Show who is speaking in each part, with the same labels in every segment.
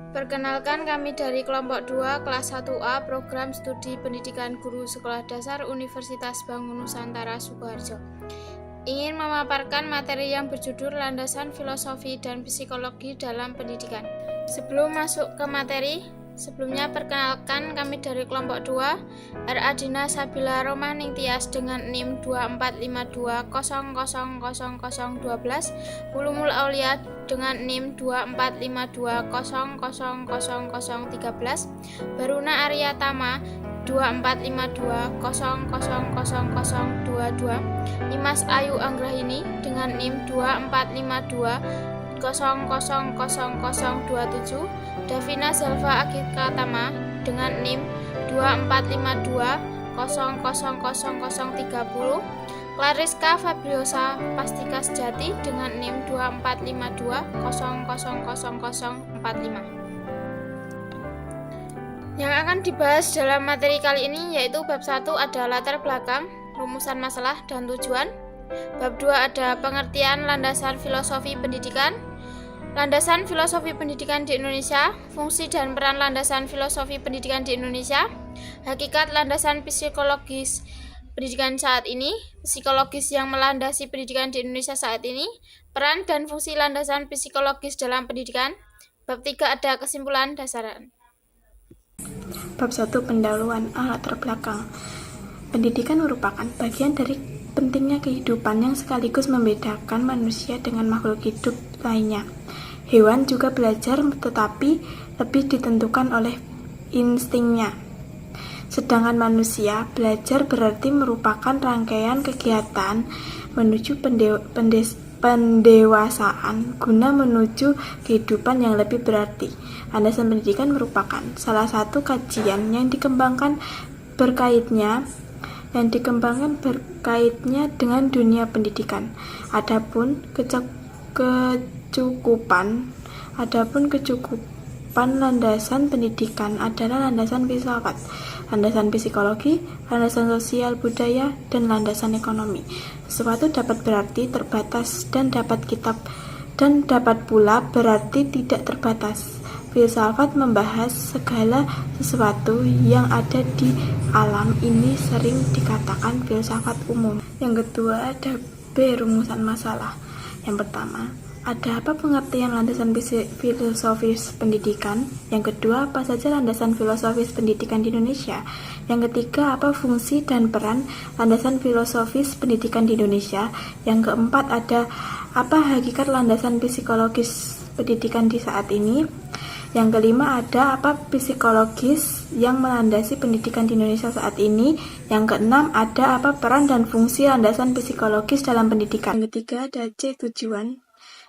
Speaker 1: Perkenalkan, kami dari kelompok 2 kelas 1A program studi pendidikan guru sekolah dasar Universitas Bangun Nusantara Sukoharjo. Ingin memaparkan materi yang berjudul landasan filosofi dan psikologi dalam pendidikan. Sebelum masuk ke materi, sebelumnya perkenalkan kami dari kelompok 2 R.A. Dina Sabila Romaning Tias dengan NIM 2452000012, Ulumul Aulia dengan NIM 2452000013, Baruna Arya Tama 2452000022, Nimas Ayu Anggrahini dengan NIM 2452000027, Davina Zalfa Akika Tama dengan NIM 2452000030, Clariska Fabriosa Pastika Sejati dengan NIM 2452000045. Yang akan dibahas dalam materi kali ini yaitu bab 1 ada latar belakang, rumusan masalah, dan tujuan. Bab 2 ada pengertian landasan filosofi pendidikan, landasan filosofi pendidikan di Indonesia, fungsi dan peran landasan filosofi pendidikan di Indonesia, hakikat landasan psikologis pendidikan saat ini, psikologis yang melandasi pendidikan di Indonesia saat ini, peran dan fungsi landasan psikologis dalam pendidikan. Bab 3 ada kesimpulan dasaran.
Speaker 2: Bab 1 pendahuluan latar belakang. Pendidikan merupakan bagian dari pentingnya kehidupan yang sekaligus membedakan manusia dengan makhluk hidup lainnya. Hewan juga belajar tetapi lebih ditentukan oleh instingnya. Sedangkan manusia belajar berarti merupakan rangkaian kegiatan menuju pendewasaan guna menuju kehidupan yang lebih berarti. Landasan pendidikan merupakan salah satu kajian yang dikembangkan berkaitnya dengan dunia pendidikan. Adapun kecukupan landasan pendidikan adalah landasan filsafat, landasan psikologi, landasan sosial budaya, dan landasan ekonomi. Sesuatu dapat berarti terbatas dan dapat pula berarti tidak terbatas. Filsafat membahas segala sesuatu yang ada di alam ini, sering dikatakan filsafat umum. Yang kedua ada B, rumusan masalah. Yang pertama, ada apa pengertian landasan filosofis pendidikan? Yang kedua, apa saja landasan filosofis pendidikan di Indonesia? Yang ketiga, apa fungsi dan peran landasan filosofis pendidikan di Indonesia? Yang keempat, ada apa hakikat landasan psikologis pendidikan di saat ini? Yang kelima, ada apa psikologis yang melandasi pendidikan di Indonesia saat ini? Yang keenam, ada apa peran dan fungsi landasan psikologis dalam pendidikan? Yang ketiga ada C, tujuan.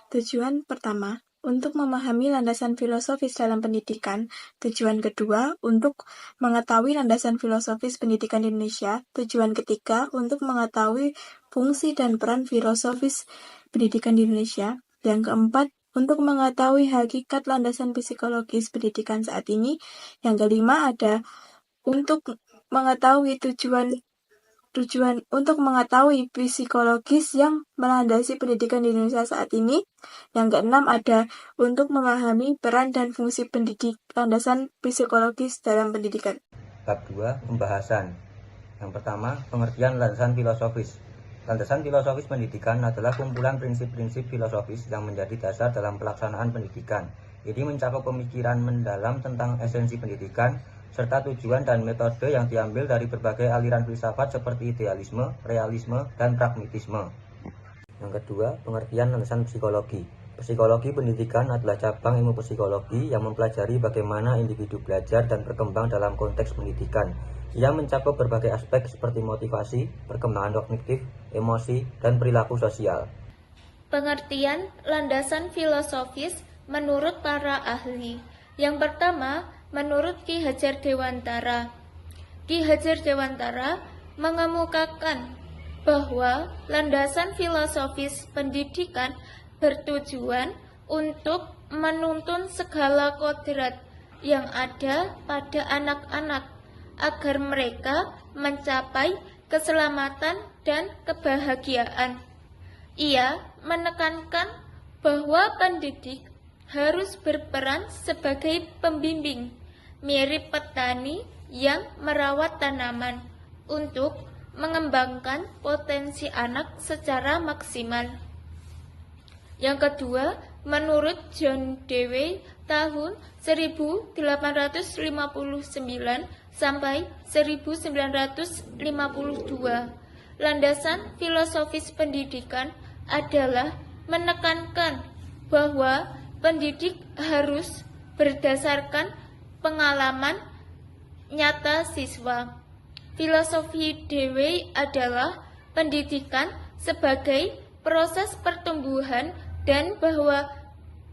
Speaker 2: Tujuan pertama, untuk memahami landasan filosofis dalam pendidikan. Tujuan kedua, untuk mengetahui landasan filosofis pendidikan di Indonesia. Tujuan ketiga, untuk mengetahui fungsi dan peran filosofis pendidikan di Indonesia. Yang keempat, untuk mengetahui hakikat landasan psikologis pendidikan saat ini. Yang kelima ada untuk mengetahui tujuan untuk mengetahui psikologis yang melandasi pendidikan di Indonesia saat ini. Yang keenam ada untuk memahami peran dan fungsi landasan psikologis dalam pendidikan.
Speaker 3: Bab 2 pembahasan. Yang pertama, pengertian landasan filosofis. Landasan filosofis pendidikan adalah kumpulan prinsip-prinsip filosofis yang menjadi dasar dalam pelaksanaan pendidikan. Ini mencakup pemikiran mendalam tentang esensi pendidikan, serta tujuan dan metode yang diambil dari berbagai aliran filsafat seperti idealisme, realisme, dan pragmatisme. Yang kedua, pengertian landasan psikologi. Psikologi pendidikan adalah cabang ilmu psikologi yang mempelajari bagaimana individu belajar dan berkembang dalam konteks pendidikan. Ia mencakup berbagai aspek seperti motivasi, perkembangan kognitif, emosi, dan perilaku sosial.
Speaker 4: Pengertian landasan filosofis menurut para ahli. Yang pertama, menurut Ki Hajar Dewantara. Ki Hajar Dewantara mengemukakan bahwa landasan filosofis pendidikan bertujuan untuk menuntun segala kodrat yang ada pada anak-anak agar mereka mencapai keselamatan dan kebahagiaan. Ia menekankan bahwa pendidik harus berperan sebagai pembimbing, mirip petani yang merawat tanaman untuk mengembangkan potensi anak secara maksimal. Yang kedua, menurut John Dewey tahun 1859 sampai 1952, landasan filosofis pendidikan adalah menekankan bahwa pendidik harus berdasarkan pengalaman nyata siswa. Filosofi Dewey adalah pendidikan sebagai proses pertumbuhan dan bahwa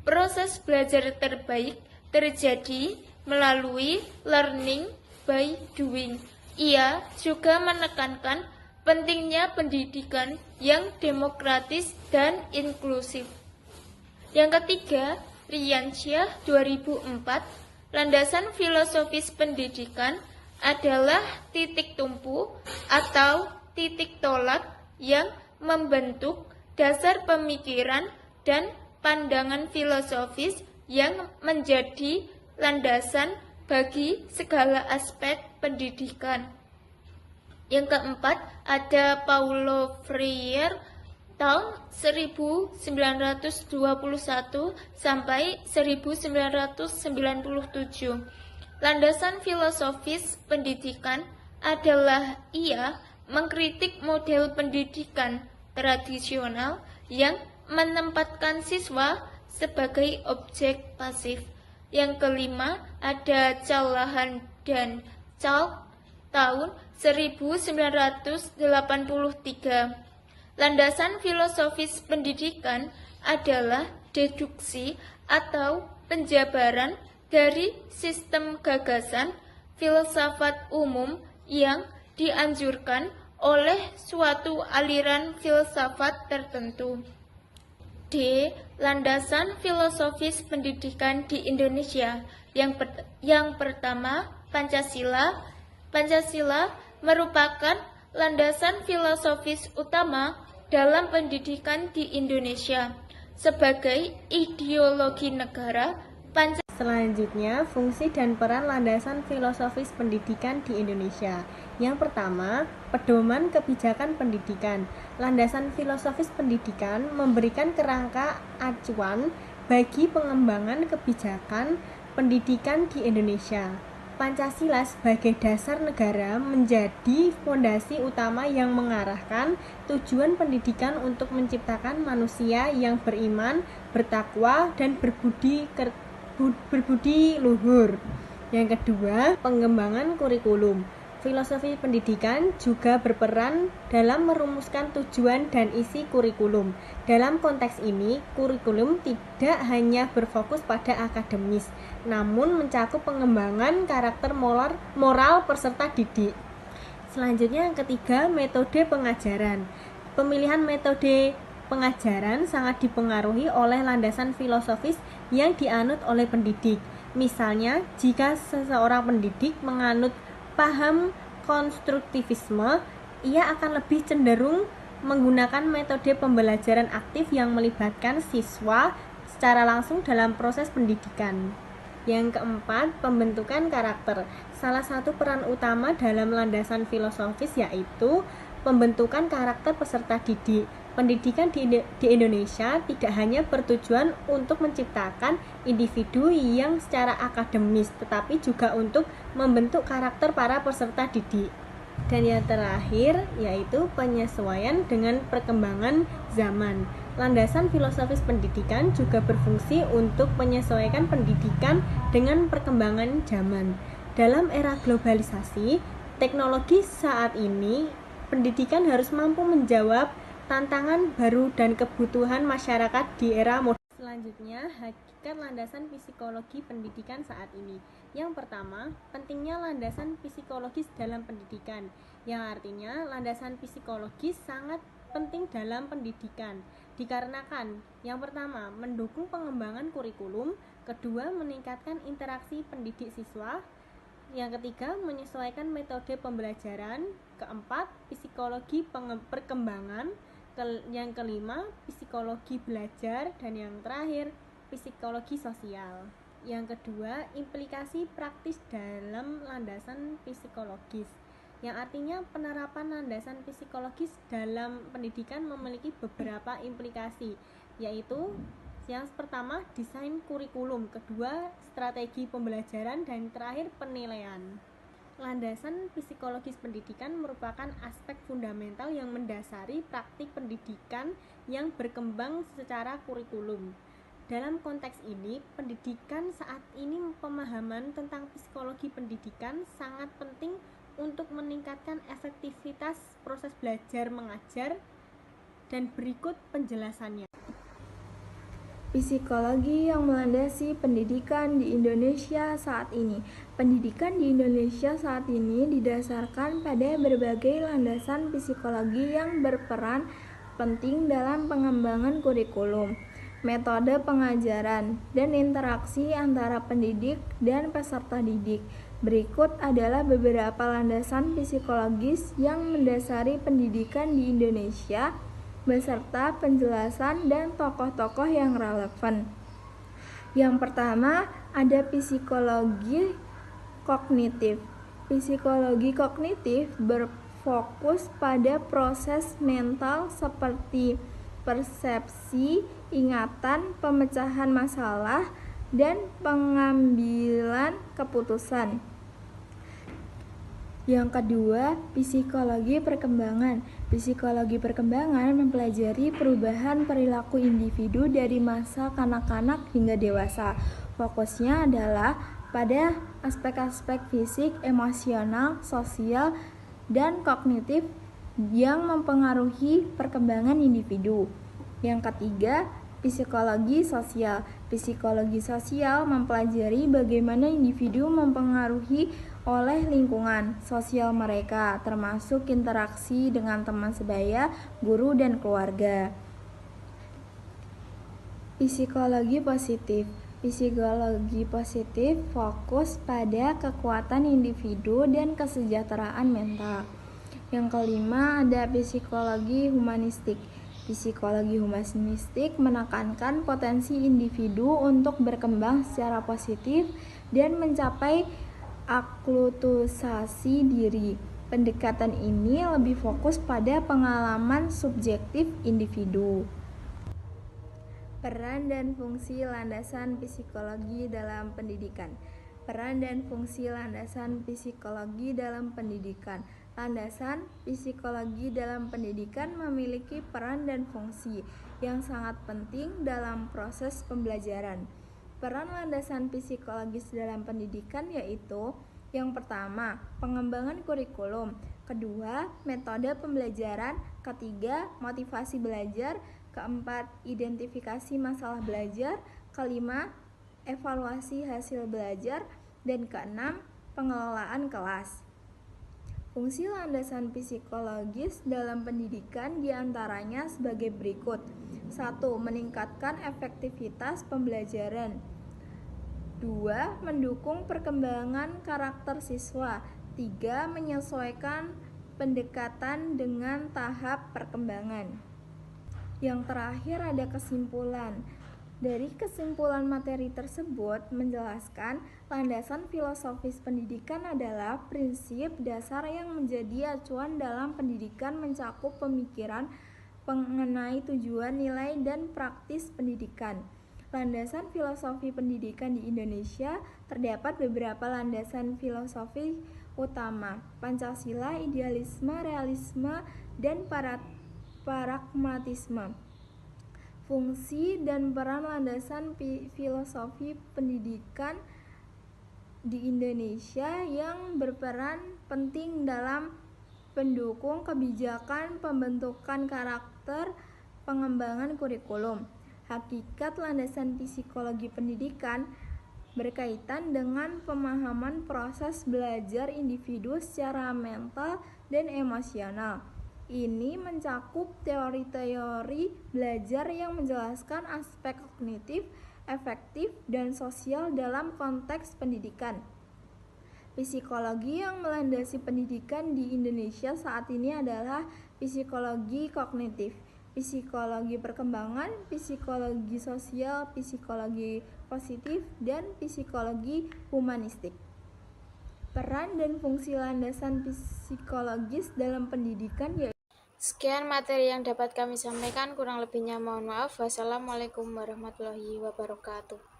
Speaker 4: proses belajar terbaik terjadi melalui learning by doing. Ia juga menekankan pentingnya pendidikan yang demokratis dan inklusif. Yang ketiga, Riansyah 2004, landasan filosofis pendidikan adalah titik tumpu atau titik tolak yang membentuk dasar pemikiran dan pandangan filosofis yang menjadi landasan bagi segala aspek pendidikan. Yang keempat, ada Paulo Freire tahun 1921 sampai 1997. Landasan filosofis pendidikan adalah ia mengkritik model pendidikan tradisional yang menempatkan siswa sebagai objek pasif. Yang kelima, ada Callahan dan Chalk tahun 1983. Landasan filosofis pendidikan adalah deduksi atau penjabaran dari sistem gagasan filsafat umum yang dianjurkan oleh suatu aliran filsafat tertentu. D. Landasan filosofis pendidikan di Indonesia. Yang pertama, Pancasila. Pancasila merupakan landasan filosofis utama dalam pendidikan di Indonesia. Sebagai ideologi negara,
Speaker 5: Selanjutnya, fungsi dan peran landasan filosofis pendidikan di Indonesia. Yang pertama, pedoman kebijakan pendidikan. Landasan filosofis pendidikan memberikan kerangka acuan bagi pengembangan kebijakan pendidikan di Indonesia. Pancasila sebagai dasar negara menjadi fondasi utama yang mengarahkan tujuan pendidikan untuk menciptakan manusia yang beriman, bertakwa, dan berbudi luhur. Yang kedua, pengembangan kurikulum. Filosofi pendidikan juga berperan dalam merumuskan tujuan dan isi kurikulum. Dalam konteks ini, kurikulum tidak hanya berfokus pada akademis, namun mencakup pengembangan karakter moral peserta didik. Selanjutnya, yang ketiga, metode pengajaran. Pemilihan metode pengajaran sangat dipengaruhi oleh landasan filosofis yang dianut oleh pendidik. Misalnya, jika seseorang pendidik menganut paham konstruktivisme, ia akan lebih cenderung menggunakan metode pembelajaran aktif yang melibatkan siswa secara langsung dalam proses pendidikan. Yang keempat, pembentukan karakter. Salah satu peran utama dalam landasan filosofis yaitu pembentukan karakter peserta didik. Pendidikan di Indonesia tidak hanya bertujuan untuk menciptakan individu yang secara akademis, tetapi juga untuk membentuk karakter para peserta didik. Dan yang terakhir yaitu penyesuaian dengan perkembangan zaman. Landasan filosofis pendidikan juga berfungsi untuk menyesuaikan pendidikan dengan perkembangan zaman. Dalam era globalisasi, teknologi saat ini, pendidikan harus mampu menjawab tantangan baru dan kebutuhan masyarakat di era modern. Selanjutnya, hakikat landasan psikologi pendidikan saat ini. Yang pertama, pentingnya landasan psikologis dalam pendidikan, yang artinya landasan psikologis sangat penting dalam pendidikan, dikarenakan yang pertama, mendukung pengembangan kurikulum, kedua, meningkatkan interaksi pendidik siswa, yang ketiga, menyesuaikan metode pembelajaran, keempat, psikologi perkembangan, yang kelima, psikologi belajar, dan yang terakhir, psikologi sosial. Yang kedua, implikasi praktis dalam landasan psikologis, yang artinya penerapan landasan psikologis dalam pendidikan memiliki beberapa implikasi, yaitu yang pertama desain kurikulum, kedua strategi pembelajaran, dan terakhir penilaian. Landasan psikologis pendidikan merupakan aspek fundamental yang mendasari praktik pendidikan yang berkembang secara kurikulum. Dalam konteks ini, pendidikan saat ini pemahaman tentang psikologi pendidikan sangat penting untuk meningkatkan efektivitas proses belajar mengajar, dan berikut penjelasannya.
Speaker 6: Psikologi yang melandasi pendidikan di Indonesia saat ini. Pendidikan di Indonesia saat ini didasarkan pada berbagai landasan psikologi yang berperan penting dalam pengembangan kurikulum, metode pengajaran, dan interaksi antara pendidik dan peserta didik. Berikut adalah beberapa landasan psikologis yang mendasari pendidikan di Indonesia beserta penjelasan dan tokoh-tokoh yang relevan. Yang pertama, ada psikologi kognitif. Psikologi kognitif berfokus pada proses mental seperti persepsi, ingatan, pemecahan masalah, dan pengambilan keputusan. Yang kedua, psikologi perkembangan. Psikologi perkembangan mempelajari perubahan perilaku individu dari masa kanak-kanak hingga dewasa. Fokusnya adalah pada aspek-aspek fisik, emosional, sosial, dan kognitif yang mempengaruhi perkembangan individu. Yang ketiga, psikologi sosial. Psikologi sosial mempelajari bagaimana individu mempengaruhi oleh lingkungan sosial mereka, termasuk interaksi dengan teman sebaya, guru, dan keluarga. Psikologi positif. Psikologi positif fokus pada kekuatan individu dan kesejahteraan mental. Yang kelima, ada psikologi humanistik. Psikologi humanistik menekankan potensi individu untuk berkembang secara positif dan mencapai akulturasi diri. Pendekatan ini lebih fokus pada pengalaman subjektif individu. Peran dan fungsi landasan psikologi dalam pendidikan. Peran dan fungsi landasan psikologi dalam pendidikan. Landasan psikologi dalam pendidikan memiliki peran dan fungsi yang sangat penting dalam proses pembelajaran. Peran landasan psikologis dalam pendidikan yaitu: yang pertama, pengembangan kurikulum, kedua, metode pembelajaran, ketiga, motivasi belajar, keempat, identifikasi masalah belajar, kelima, evaluasi hasil belajar, dan keenam, pengelolaan kelas. Fungsi landasan psikologis dalam pendidikan diantaranya sebagai berikut. 1. Meningkatkan efektivitas pembelajaran. 2. Mendukung perkembangan karakter siswa. 3. Menyesuaikan pendekatan dengan tahap perkembangan. Yang terakhir ada kesimpulan. Dari kesimpulan materi tersebut menjelaskan landasan filosofis pendidikan adalah prinsip dasar yang menjadi acuan dalam pendidikan, mencakup pemikiran mengenai tujuan, nilai, dan praktis pendidikan. Landasan filosofi pendidikan di Indonesia terdapat beberapa landasan filosofi utama: Pancasila, idealisme, realisme, dan pragmatisme. Fungsi dan peran landasan filosofi pendidikan di Indonesia yang berperan penting dalam pendukung kebijakan pembentukan karakter, pengembangan kurikulum. Hakikat landasan psikologi pendidikan berkaitan dengan pemahaman proses belajar individu secara mental dan emosional. Ini mencakup teori-teori belajar yang menjelaskan aspek kognitif, efektif, dan sosial dalam konteks pendidikan. Psikologi yang melandasi pendidikan di Indonesia saat ini adalah psikologi kognitif. psikologi perkembangan, psikologi sosial, psikologi positif, dan psikologi humanistik. Peran dan fungsi landasan psikologis dalam pendidikan yaitu
Speaker 1: Sekian materi yang dapat kami sampaikan, kurang lebihnya mohon maaf. Wassalamualaikum warahmatullahi wabarakatuh.